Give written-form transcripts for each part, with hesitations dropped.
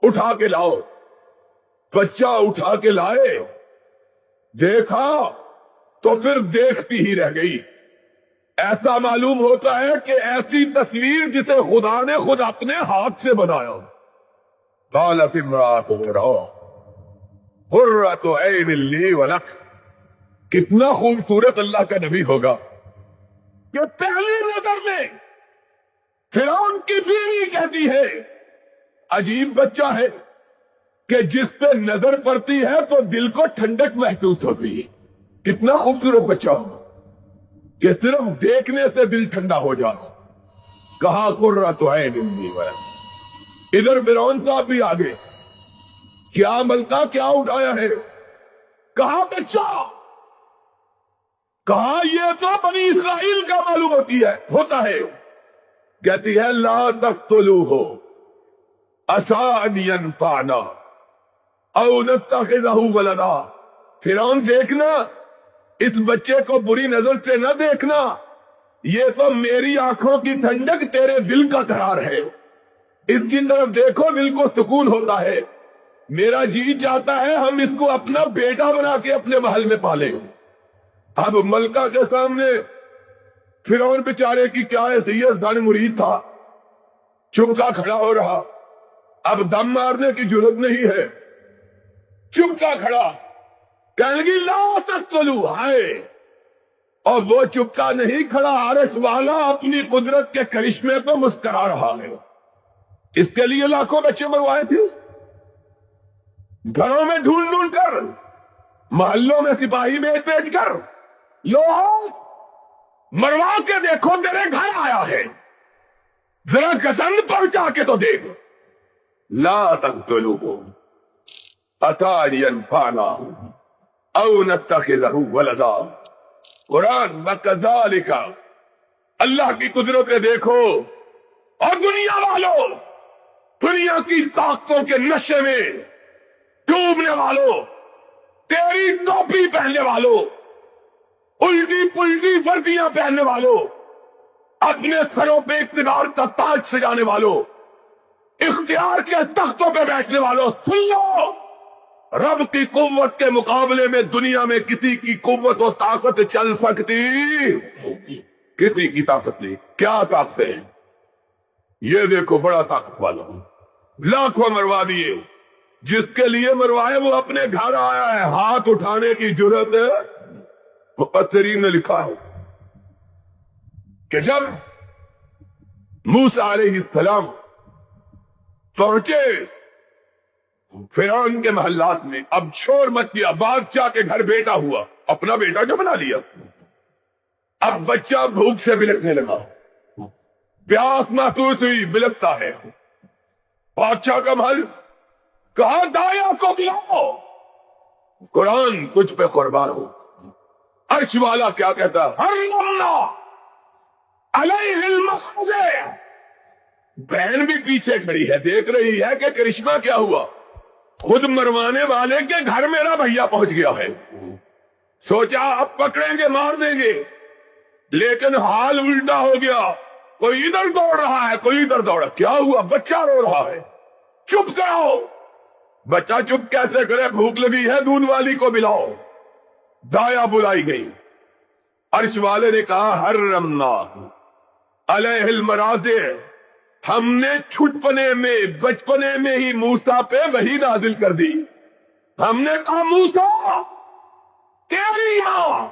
اٹھا کے لاؤ. بچہ اٹھا کے لائے, دیکھا تو پھر دیکھتی ہی رہ گئی. ایسا معلوم ہوتا ہے کہ ایسی تصویر جسے خدا نے خود اپنے ہاتھ سے بنایا. قالت امرأۃ فرعون قرۃ عین لی ولک. کتنا خوبصورت اللہ کا نبی ہوگا کہ پہلی نظر میں فرعون کی بیوی کہتی ہے عجیب بچہ ہے کہ جس پہ نظر پڑتی ہے تو دل کو ٹھنڈک محسوس ہوتی ہے. کتنا خوبصورت بچہ ہو کہ صرف دیکھنے سے دل ٹھنڈا ہو جائے. کہا قرۃ عین لی ولک. ادھر فرعون صاحب بھی آگے, کیا ملکہ کیا اٹھایا ہے؟ کہا بچہ. کہا یہ تو بنی اسرائیل کا معلوم ہوتا ہے. کہتی ہے لا تقتلوہ عسیٰ ان ینفعنا او نتخذہ ولدا. فرعون دیکھنا, اس بچے کو بری نظر سے نہ دیکھنا, یہ تو میری آنکھوں کی ٹھنڈک تیرے دل کا قرار ہے. اس کی طرف دیکھو دل کو سکون ہوتا ہے. میرا جی چاہتا ہے ہم اس کو اپنا بیٹا بنا کے اپنے محل میں پالیں. اب ملکہ کے سامنے فرعون بیچارے کی کیا حیثیت, دن مرید تھا, چپکا کھڑا ہو رہا. اب دم مارنے کی جرت نہیں ہے, چپکا کھڑا. کہنے لگی لا تقتلوا. ہائے, اور وہ چپکا نہیں کھڑا, عرش والا اپنی قدرت کے کرشمے پہ مسکرا رہا ہے. اس کے لیے لاکھوں بچے مروائے تھے, گھروں میں ڈھونڈ ڈھونڈ کر, محلوں میں سپاہی بیچ کر, لو مروا کے دیکھو میرے گھر آیا ہے, ذرا گسند پہنچا کے تو دیکھ. لا تقتلوہ عسیٰ ان ینفعنا او نتخذہ ولدا. قرآن وکذالک, اللہ کی قدرتیں دیکھو. اور دنیا والوں, دنیا کی طاقتوں کے نشے میں ڈوبنے والوں, تیری ٹوپی پہننے والوں, الٹی پلٹی وردیاں پہننے والوں, اپنے سروں پہ اقتدار کا تاج سجانے والوں, اختیار کے تختوں پہ بیٹھنے والوں, سن لو, رب کی قوت کے مقابلے میں دنیا میں کسی کی قوت و طاقت چل سکتی؟ کسی کی طاقت نہیں. کیا طاقت ہے؟ یہ دیکھو بڑا طاقت والا, لاکھوں مروا دیے. جس کے لیے مروائے وہ اپنے گھر آیا ہے, ہاتھ اٹھانے کی جرت ہے. مفسرین نے لکھا ہے کہ جب موسیٰ علیہ السلام پہنچے فرعون کے محلات میں, اب شور مچ گیا, بادشاہ کے گھر بیٹا ہوا, اپنا بیٹا جو بنا لیا. اب بچہ بھوک سے بلکنے لگا, پیاس محسوس ہوئی, بلکتا ہے. بادشاہ کا محل, کہا دایا کو بلاؤ. قرآن کچھ پہ قربان ہو. عرش والا کیا کہتا ہے, حرمنا علیہ المخزے. بہن بھی پیچھے کھڑی ہے, دیکھ رہی ہے کہ کرشمہ کیا ہوا. خود مروانے والے کے گھر میرا بھیا پہنچ گیا ہے. سوچا اب پکڑیں گے مار دیں گے, لیکن حال الٹا ہو گیا. کوئی ادھر دوڑ رہا ہے, کوئی ادھر دوڑ. کیا ہوا؟ بچہ رو رہا ہے. چپ کراؤ. بچہ چپ کیسے کرے, بھوک لگی ہے, دودھ والی کو بلاؤ. دایا بلائی گئی. عرش والے نے کہا حرمنا علیہ المراضع, ہم نے چھٹپنے میں بچپنے میں ہی موسیٰ پہ وحی نازل کر دی. ہم نے کہا موسیٰ تیری ماں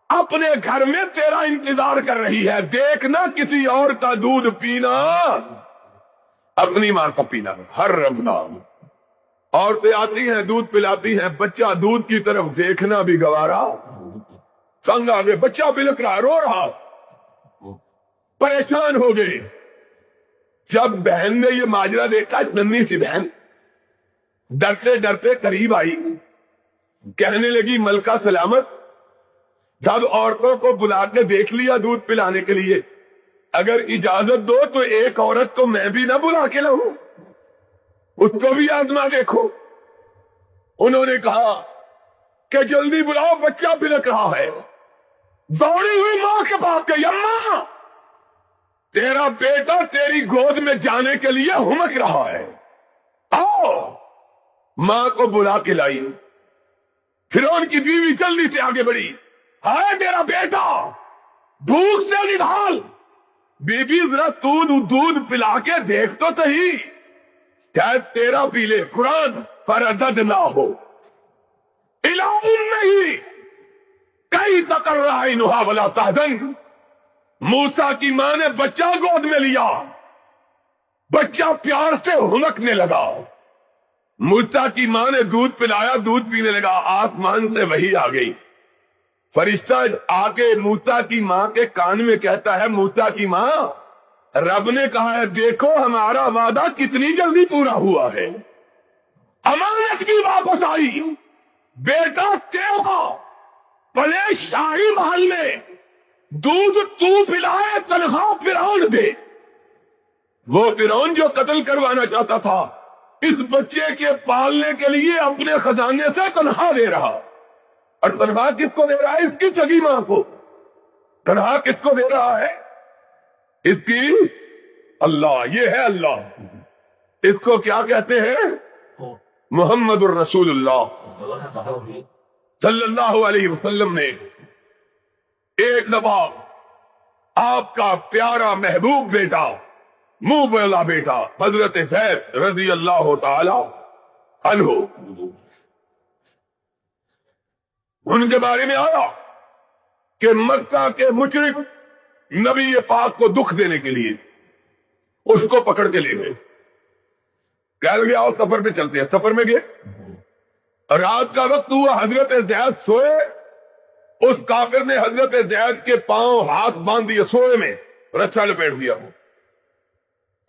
اپنے گھر میں تیرا انتظار کر رہی ہے, دیکھنا کسی اور کا دودھ پینا, اپنی ماں کا پینا. حرمنا, عورتیں آتی ہیں دودھ پلاتی ہیں, بچہ دودھ کی طرف دیکھنا بھی گوارا. تنگ آ گئے, بچہ بلک رہا, رو رہا, پریشان ہو گئے. جب بہن نے یہ ماجرا دیکھا, ننھی سی بہن ڈرتے ڈرتے قریب آئی, کہنے لگی ملکہ سلامت, جب عورتوں کو بلا کے دیکھ لیا دودھ پلانے کے لیے, اگر اجازت دو تو ایک عورت کو میں بھی نہ بلا کے لاؤں, اس کو بھی آزما دیکھو. انہوں نے کہا کہ جلدی بلاؤ, بچہ بلک رہا ہے. دوڑی ہوئی ماں کے پاس گئی, اماں تیرا بیٹا تیری گود میں جانے کے لیے ہمک رہا ہے, ماں کو بلا کے لائی. فرعون کی بیوی جلدی سے آگے بڑھی. ہائے میرا بیٹا بھوک سے نڈال. بی بی ذرا دودھ پلا کے دیکھ تو صحیح, شاید تیرا پی لے. قرآن فردد نہ ہو الہ نہیں کئی تکر رہا نہا ولا تحزن. موسیٰ کی ماں نے بچہ گود میں لیا, بچہ پیار سے ہنکنے لگا. موسیٰ کی ماں نے دودھ پلایا, دودھ پینے لگا. آسمان سے وحی آ گئی. فرشتہ آ کے موسیٰ کی ماں کے کان میں کہتا ہے, موسیٰ کی ماں رب نے کہا ہے دیکھو ہمارا وعدہ کتنی جلدی پورا ہوا ہے, امانت بھی واپس آئی. بیٹا تیرا بڑے شاہی محل میں دودھ تو پلائے, تنخواہ فرعون دے. وہ فرعون جو قتل کروانا چاہتا تھا اس بچے کے پالنے کے لیے اپنے خزانے سے تنخواہ دے رہا. اور تنخواہ کس کو دے رہا ہے؟ اس کی سگی ماں کو. تنخواہ کس کو دے رہا ہے؟ اس کی اللہ. یہ ہے اللہ. اس کو کیا کہتے ہیں؟ محمد الرسول اللہ صلی اللہ علیہ وسلم نے ایک دفعہ آپ کا پیارا محبوب بیٹا, منہ والا بیٹا حضرت زید رضی اللہ تعالی عنہ, ان کے بارے میں آیا کہ مکہ کے مشرک نبی پاک کو دکھ دینے کے لیے اس کو پکڑ کے لے گئے. کہہ لگے آؤ سفر پہ چلتے ہیں. سفر میں گئے, رات کا وقت ہوا, حضرت زید سوئے. اس کافر نے حضرت زید کے پاؤں ہاتھ باندھ دیے سوئے میں, رسا لپیٹ دیا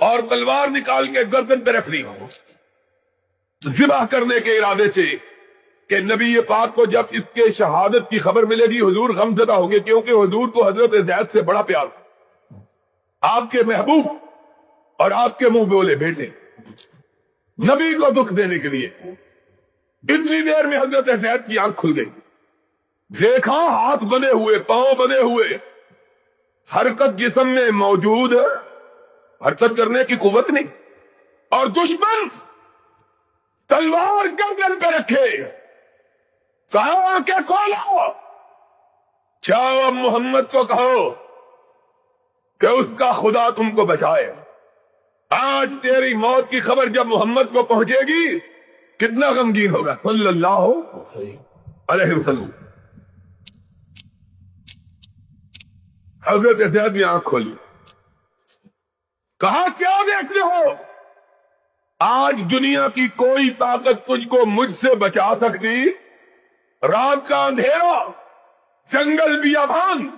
اور تلوار نکال کے گردن پہ رکھ دی ذبح کرنے کے ارادے سے کہ نبی پاک کو جب اس کے شہادت کی خبر ملے گی حضور غم زدہ ہو گے, کیونکہ حضور کو حضرت زید سے بڑا پیار تھا. آپ کے محبوب اور آپ کے منہ بولے بیٹے نبی کو دکھ دینے کے لیے. اتنی دیر میں حضرت زید کی آنکھ کھل گئی. دیکھا ہاتھ بنے ہوئے, پاؤں بنے ہوئے, حرکت جسم میں موجود ہے, حرکت کرنے کی قوت نہیں, اور دشمن تلوار گردن پہ رکھے. کہا کہ کھولو, جاؤ محمد کو کہو کہ اس کا خدا تم کو بچائے. آج تیری موت کی خبر جب محمد کو پہنچے گی کتنا غمگین ہوگا. صلی اللہ علیہ وسلم. حضرت زید نے آنکھ کھولی, کہا کیا دیکھتے ہو؟ آج دنیا کی کوئی طاقت تجھ کو مجھ سے بچا سکتی؟ رات کا اندھیرا, جنگل بیابان,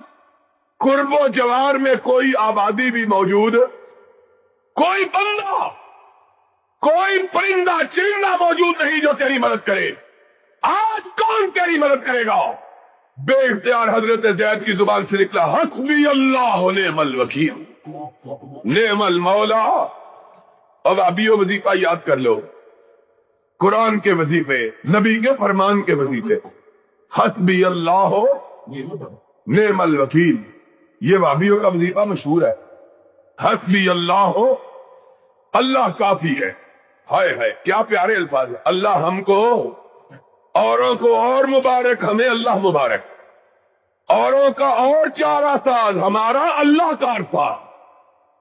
قرب و جوار میں کوئی آبادی بھی موجود, کوئی بندہ کوئی پرندہ چرندہ موجود نہیں جو تیری مدد کرے. آج کون تیری مدد کرے گا؟ بے اختیار حضرت زید کی زبان سے نکلا, حسبی اللہ نعم الوکیل, نعم المولا. اب ابھی وظیفہ یاد کر لو, قرآن کے وظیفے, نبی کے فرمان کے وظیفے. حسبی اللہ نعم الوکیل, یہ وابیوں کا وظیفہ مشہور ہے. حسبی اللہ, اللہ کافی ہے. ہائے ہائے کیا پیارے الفاظ. اللہ ہم کو, اوروں کو اور مبارک, ہمیں اللہ مبارک. اوروں کا اور چارہ ساز, ہمارا اللہ کا عرفہ.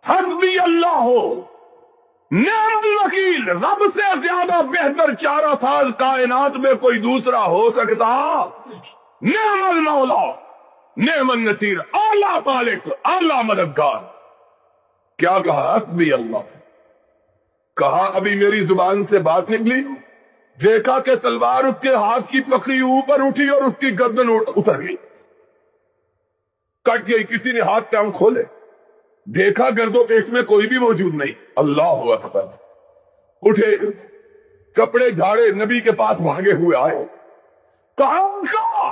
حسبی اللہ ہو نعم الوکیل, رب سے زیادہ بہتر چارہ ساز کائنات میں کوئی دوسرا ہو سکتا؟ نعم المولا نعم النصیر, اعلیٰ مالک, اعلیٰ مددگار. کیا کہا؟ حسبی اللہ. کہا ابھی میری زبان سے بات نکلی, دیکھا کہ تلوار اس کے ہاتھ کی پکڑی اوپر اٹھی اور اس کی گردن اتر گئی, کٹ گئی. کسی نے ہاتھ کام کھولے, دیکھا گرد و پیش میں کوئی بھی موجود نہیں. اللہ اکبر. اٹھے, کپڑے جھاڑے, نبی کے پاس بھاگے ہوئے آئے. کہا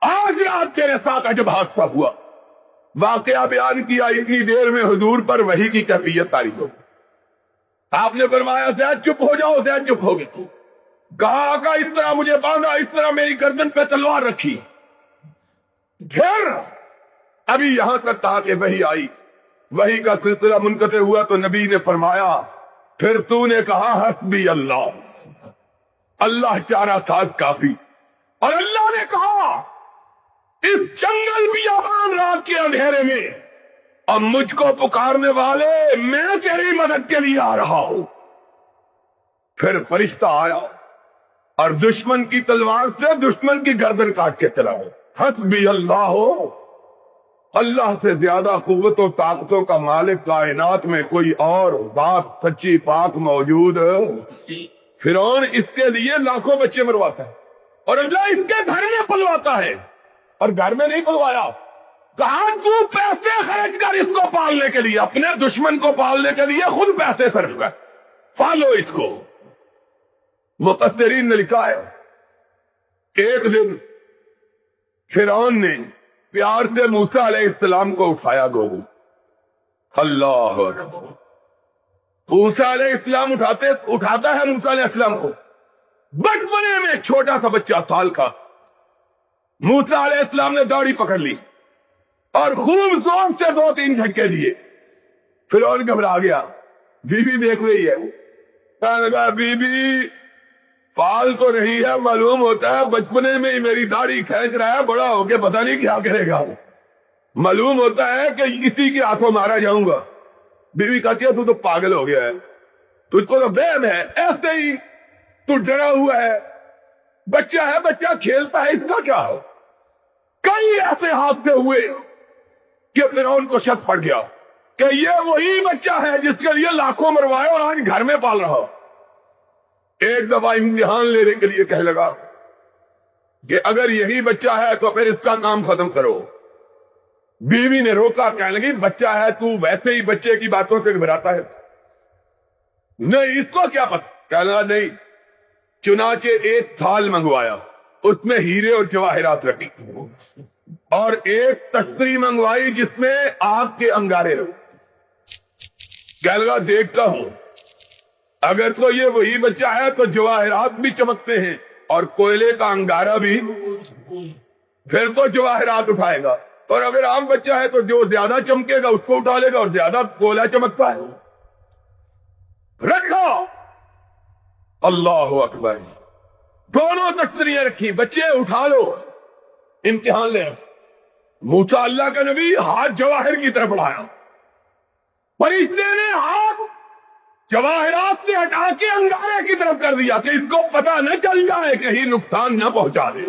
آج رات تیرے ساتھ عجب حادثہ ہوا. واقعہ بیان کیا. اتنی دیر میں حضور پر وحی کی کیفیت تاریخ ہو. آپ نے فرمایا زید چپ ہو جاؤ. زید چپ ہو گئے. کہا آقا اس طرح مجھے باندھا, اس طرح میری گردن پہ تلوار رکھی. پھر ابھی یہاں تک کہا کہ وحی آئی. وحی کا سلسلہ منقطع ہوا تو نبی نے فرمایا پھر تو نے کہا حسبی اللہ. اللہ چارہ ساتھ کافی. اور اللہ نے کہا اس جنگل بیابان رات کے اندھیرے میں اب مجھ کو پکارنے والے میں تیری مدد کے لیے آ رہا ہوں. پھر فرشتہ آیا اور دشمن کی تلوار سے دشمن کی گردن کاٹ کے چلا گیا. حسبی اللہ ہو, اللہ سے زیادہ قوت و طاقتوں کا مالک کائنات میں کوئی اور بات سچی پاک موجود. فرعون اس کے لیے لاکھوں بچے مرواتا ہے اور اللہ اس کے گھر میں پلواتا ہے, اور گھر میں نہیں پلوایا, کہاں تو پیسے خرچ کر اس کو پالنے کے لیے, اپنے دشمن کو پالنے کے لیے خود پیسے صرف کر, پالو اس کو. مفسرین نے لکھا ہے ایک دن فرعون نے پیار سے موسیٰ علیہ السلام کو اٹھایا گوگو. اللہ اکبر. موسیٰ علیہ السلام اٹھاتا ہے موسیٰ علیہ السلام کو, بچپنے میں ایک چھوٹا سا بچہ سال کا. موسیٰ علیہ السلام نے داڑھی پکڑ لی اور خوب زور سے 2-3 جھٹکے دیے. فرعون گھبرا گیا, بیوی دیکھ رہی ہے, کہنے لگا بی بی فال تو نہیں ہے, معلوم ہوتا ہے بچپنے میں ہی میری داڑھی کھینچ رہا ہے, بڑا ہو کے پتہ نہیں کیا کرے گا, معلوم ہوتا ہے کہ کسی کے ہاتھوں مارا جاؤں گا. بیوی کہتی ہے تو پاگل ہو گیا ہے, تجھ کو تو وہم ہے, ایسے ہی تو ڈرا ہوا ہے, بچہ ہے, بچہ کھیلتا ہے, اس کا کیا ہو. کئی ایسے حادثے ہوئے کہ فرعون کو شک پڑ گیا کہ یہ وہی بچہ ہے جس کے لیے لاکھوں مروائے اور آج گھر میں پال رہا. ایک دفعہ امتحان لینے کے لیے کہنے لگا کہ اگر یہی بچہ ہے تو پھر اس کا کام ختم کرو. بیوی نے روکا, کہنے لگی بچہ ہے, تو ویسے ہی بچے کی باتوں سے گھبراتا ہے, نہیں اس کو کیا پتہ. کہنے لگا نہیں. چنانچہ ایک تھال منگوایا, اس میں ہیرے اور جواہرات رکھی, اور ایک تشتری منگوائی جس میں آگ کے انگارے رکھے. کہنے لگا دیکھتا ہوں اگر تو یہ وہی بچہ ہے تو جواہرات بھی چمکتے ہیں اور کوئلے کا انگارہ بھی, پھر تو جواہرات اٹھائے گا, اور اگر عام بچہ ہے تو جو زیادہ چمکے گا اس کو اٹھا لے گا, اور زیادہ کوئلہ چمکتا ہے. رکھا. اللہ اکبر. دونوں تشتریاں رکھی, بچے اٹھا لو, امتحان لے. موسیٰ اللہ کا نبی ہاتھ جواہر کی طرف بڑھایا, فرشتے نے ہاتھ جواہرات سے ہٹا کے انگارے کی طرف کر دیا کہ اس کو پتہ نہ چل جائے, کہیں نقصان نہ پہنچا دے.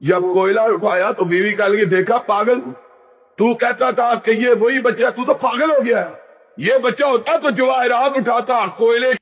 جب کوئلہ اٹھایا تو بیوی کہنے لگی دیکھا پاگل, تو کہتا تھا کہ یہ وہی بچہ, تو پاگل ہو گیا. یہ بچہ ہوتا تو جواہرات اٹھاتا, کوئلے